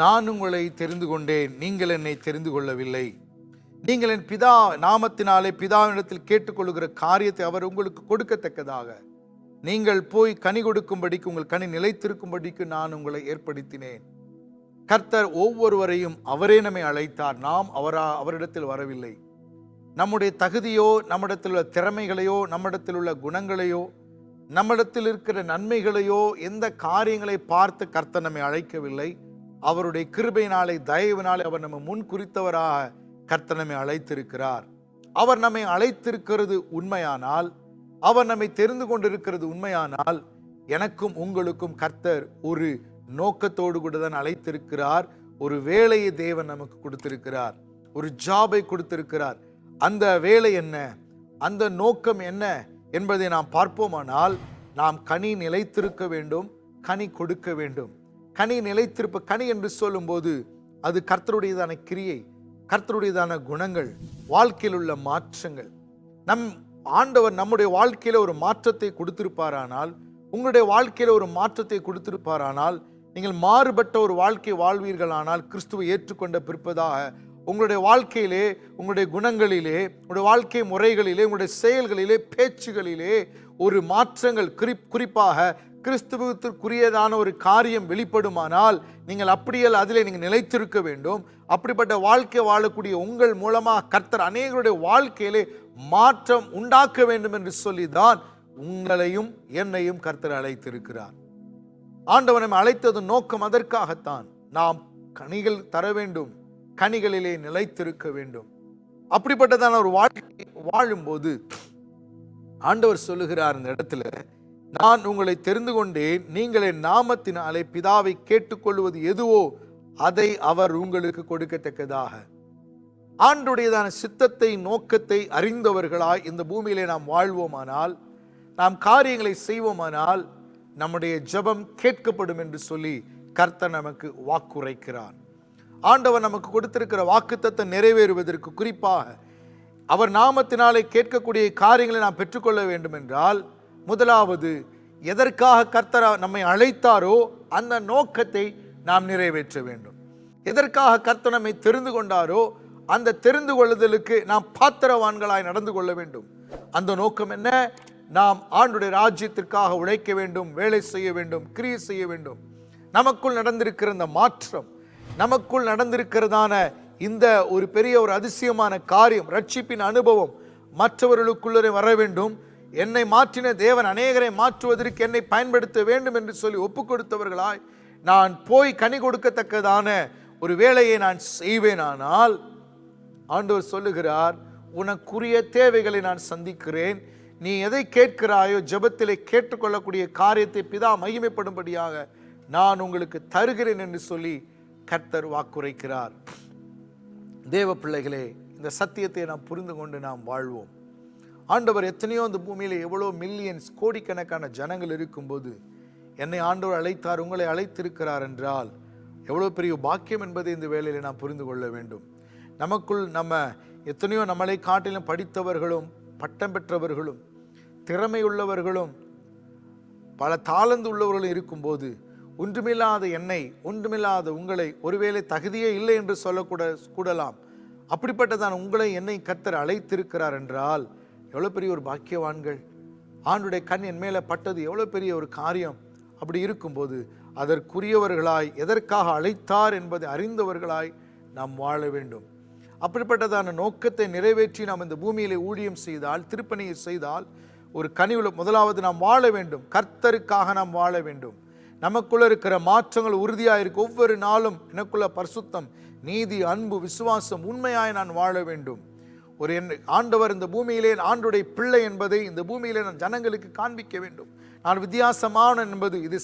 நான் உங்களை தெரிந்து கொண்டேன், நீங்கள் என்னை தெரிந்து கொள்ளவில்லை. நீங்கள் என் பிதா நாமத்தினாலே பிதாவினிடத்தில் கேட்டுக்கொள்கிற காரியத்தை அவர் உங்களுக்கு கொடுக்கத்தக்கதாக நீங்கள் போய் கனி கொடுக்கும்படிக்கு உங்கள் கனி நிலைத்திருக்கும்படிக்கு நான் உங்களை ஏற்படுத்தினேன். கர்த்தர் ஒவ்வொருவரையும் அவரே நம்மை அழைத்தார். நாம் அவரிடத்தில் வரவில்லை. நம்முடைய தகுதியோ, நம்மிடத்தில் உள்ள திறமைகளையோ, நம்மிடத்தில் உள்ள குணங்களையோ, நம்மிடத்தில் இருக்கிற நன்மைகளையோ, எந்த காரியங்களை பார்த்து கர்த்தர் நம்மை அழைக்கவில்லை. அவருடைய கிருபையினாலே, தயவினாலே அவர் நம்ம முன் குறித்தவராக கர்த்தர் நம்மை அழைத்திருக்கிறார். அவர் நம்மை அழைத்திருக்கிறது உண்மையானால், அவர் நம்மை தெரிந்து கொண்டிருக்கிறது உண்மையானால், எனக்கும் உங்களுக்கும் கர்த்தர் ஒரு நோக்கத்தோடு கூட தான் அழைத்திருக்கிறார். ஒரு வேலையை தேவன் நமக்கு கொடுத்திருக்கிறார், ஒரு ஜாபை கொடுத்திருக்கிறார். அந்த வேலை என்ன, அந்த நோக்கம் என்ன என்பதை நாம் பார்ப்போமானால், நாம் கனி நிலைத்திருக்க வேண்டும், கனி கொடுக்க வேண்டும். கனி நிலைத்திருப்ப, கனி என்று சொல்லும்போது அது கர்த்தருடையதான கிரியை, கர்த்தருடையதான குணங்கள், வாழ்க்கையில் உள்ள மாற்றங்கள். ஆண்டவர் நம்முடைய வாழ்க்கையில ஒரு மாற்றத்தை கொடுத்திருப்பாரானால், உங்களுடைய வாழ்க்கையில ஒரு மாற்றத்தை கொடுத்திருப்பாரானால், நீங்கள் மாறுபட்ட ஒரு வாழ்க்கை வாழ்வீர்களானால், கிறிஸ்துவை ஏற்றுக்கொண்ட பிற்பதாக உங்களுடைய வாழ்க்கையிலே, உங்களுடைய குணங்களிலே, உங்களுடைய வாழ்க்கை முறைகளிலே, உங்களுடைய செயல்களிலே, பேச்சுகளிலே ஒரு மாற்றங்கள், குறிப்பாக கிறிஸ்துவத்திற்குரியதான ஒரு காரியம் வெளிப்படுமானால், நீங்கள் அப்படியே அதிலே நீங்கள் நிலைத்திருக்க வேண்டும். அப்படிப்பட்ட வாழ்க்கை வாழக்கூடிய உங்கள் மூலமாக கர்த்தர் அநேகருடைய வாழ்க்கையிலே மாற்றம் உண்டாக்க வேண்டும் என்று சொல்லிதான் உங்களையும் என்னையும் கர்த்தர் அழைத்திருக்கிறார். ஆண்டவர் நம்மை அழைத்தது நோக்கம் அதற்காகத்தான். நாம் கனிகள் தர வேண்டும், கனிகளிலே நிலைத்திருக்க வேண்டும். அப்படிப்பட்டதான ஒரு வாழ்க்கை வாழும்போது ஆண்டவர் சொல்லுகிறார் இந்த இடத்துல, நான் உங்களை தெரிந்து கொண்டேன், நீங்கள் என் நாமத்தினாலே பிதாவை கேட்டுக்கொள்வது எதுவோ அதை அவர் உங்களுக்கு கொடுக்கத்தக்கதாக. ஆண்டுடையதான சித்தத்தை, நோக்கத்தை அறிந்தவர்களாய் இந்த பூமியிலே நாம் வாழ்வோமானால், நாம் காரியங்களை செய்வோமானால், நம்முடைய ஜெபம் கேட்கப்படும் என்று சொல்லி கர்த்தர் நமக்கு வாக்குரைக்கிறார். ஆண்டவர் நமக்கு கொடுத்திருக்கிற வாக்குத்தத்தை நிறைவேறுவதற்கு, குறிப்பாக அவர் நாமத்தினாலே கேட்கக்கூடிய காரியங்களை நாம் பெற்றுக்கொள்ள வேண்டும் என்றால், முதலாவது எதற்காக கர்த்தர் நம்மை அழைத்தாரோ அந்த நோக்கத்தை நாம் நிறைவேற்ற வேண்டும். எதற்காக கர்த்தர் நம்மை தெரிந்து கொண்டாரோ அந்த தெரிந்து கொள்ளுதலுக்கு நாம் பாத்திரவான்களாய் நடந்து கொள்ள வேண்டும். அந்த நோக்கம் என்ன? நாம் ஆண்டுடைய ராஜ்யத்திற்காக உழைக்க வேண்டும், வேலை செய்ய வேண்டும், கிரியை செய்ய வேண்டும். நமக்குள் நடந்திருக்கிற இந்த மாற்றம், நமக்குள் நடந்திருக்கிறதான இந்த ஒரு பெரிய ஒரு அதிசயமான காரியம், ரட்சிப்பின் அனுபவம் மற்றவர்களுக்குள்ளே வர வேண்டும். என்னை மாற்றின தேவன் அநேகரை மாற்றுவதற்கு என்னை பயன்படுத்த வேண்டும் என்று சொல்லி ஒப்பு கொடுத்தவர்களாய் நான் போய் கனி கொடுக்கத்தக்கதான ஒரு வேலையை நான் செய்வேனானால், ஆண்டவர் சொல்லுகிறார், உனக்குரிய தேவைகளை நான் சந்திக்கிறேன். நீ எதை கேட்கிறாயோ, ஜெபத்திலே கேட்டுக்கொள்ளக்கூடிய காரியத்தை பிதா மகிமைப்படும்படியாக நான் உங்களுக்கு தருகிறேன் என்று சொல்லி கர்த்தர் வாக்குரைக்கிறார். தேவ பிள்ளைகளே, இந்த சத்தியத்தை நாம் புரிந்து கொண்டு நாம் வாழ்வோம். ஆண்டவர் எத்தனையோ இந்த பூமியில் எவ்வளோ மில்லியன்ஸ், கோடிக்கணக்கான ஜனங்கள் இருக்கும்போது என்னை ஆண்டவர் அழைத்தார், உங்களை அழைத்திருக்கிறார் என்றால் எவ்வளோ பெரிய பாக்கியம் என்பதை இந்த வேளையில் நாம் புரிந்து கொள்ள வேண்டும். நமக்குள் எத்தனையோ நம்மளை காட்டிலும் படித்தவர்களும், பட்டம் பெற்றவர்களும், திறமையுள்ளவர்களும், பல தாளந்து உள்ளவர்களும் இருக்கும்போது, ஒன்றுமில்லாத என்னை, ஒன்றுமில்லாத உங்களை, ஒருவேளை தகுதியே இல்லை என்று சொல்லக்கூடலாம், அப்படிப்பட்டதான் உங்களை என்னை கர்த்தர் அழைத்திருக்கிறார் என்றால் எவ்வளோ பெரிய ஒரு பாக்கியவான்கள். ஆண்டுடைய கண் என் மேலே பட்டது எவ்வளோ பெரிய ஒரு காரியம். அப்படி இருக்கும்போது அதற்குரியவர்களாய், எதற்காக அழைத்தார் என்பதை அறிந்தவர்களாய் நாம் வாழ வேண்டும். அப்படிப்பட்டதான நோக்கத்தை நிறைவேற்றி நாம் இந்த பூமியிலே ஊழியம் செய்தால், திருப்பணியை செய்தால், ஒரு கனிவுள்ள முதலாவது நாம் வாழ வேண்டும். கர்த்தருக்காக நாம் வாழ வேண்டும். நமக்குள்ள இருக்கிற மாற்றங்கள் உறுதியாக இருக்கு. ஒவ்வொரு நாளும் எனக்குள்ள பரிசுத்தம், நீதி, அன்பு, விசுவாசம், உண்மையாய் நான் வாழ வேண்டும். ஒரு ஆண்டவர் இந்த பூமியிலே ஆண்டுடைய பிள்ளை என்பதை இந்த பூமியிலே நான் ஜனங்களுக்கு காண்பிக்க வேண்டும். நான் வித்தியாசமான என்பது இது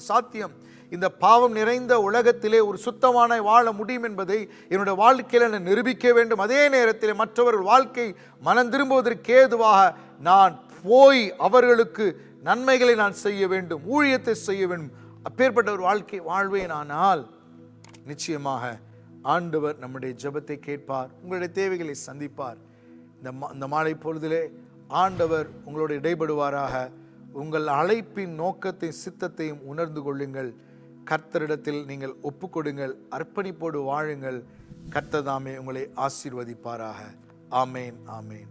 சாத்தியம். இந்த பாவம் நிறைந்த உலகத்திலே ஒரு சுத்தமான வாழ முடியும் என்பதை என்னுடைய வாழ்க்கையில் நான் நிரூபிக்க வேண்டும். அதே நேரத்தில் மற்றவர்கள் வாழ்க்கை மனம் திரும்புவதற்கு ஏதுவாக நான் போய் அவர்களுக்கு நன்மைகளை நான் செய்ய வேண்டும், ஊழியத்தை செய்ய வேண்டும். அப்பேற்பட்ட ஒரு வாழ்க்கை வாழ்வேனானால் நிச்சயமாக ஆண்டவர் நம்முடைய ஜெபத்தை கேட்பார், உங்களுடைய தேவைகளை சந்திப்பார். இந்த மாலை பொழுதிலே ஆண்டவர் உங்களோடு இடைபடுவாராக. உங்கள் அழைப்பின் நோக்கத்தையும் சித்தத்தையும் உணர்ந்து கொள்ளுங்கள். கர்த்தரிடத்தில் நீங்கள் ஒப்புக்கொடுங்கள், அர்ப்பணிப்போடு வாழுங்கள். கர்த்தர் தாமே உங்களை ஆசீர்வதிப்பாராக. ஆமேன், ஆமேன்.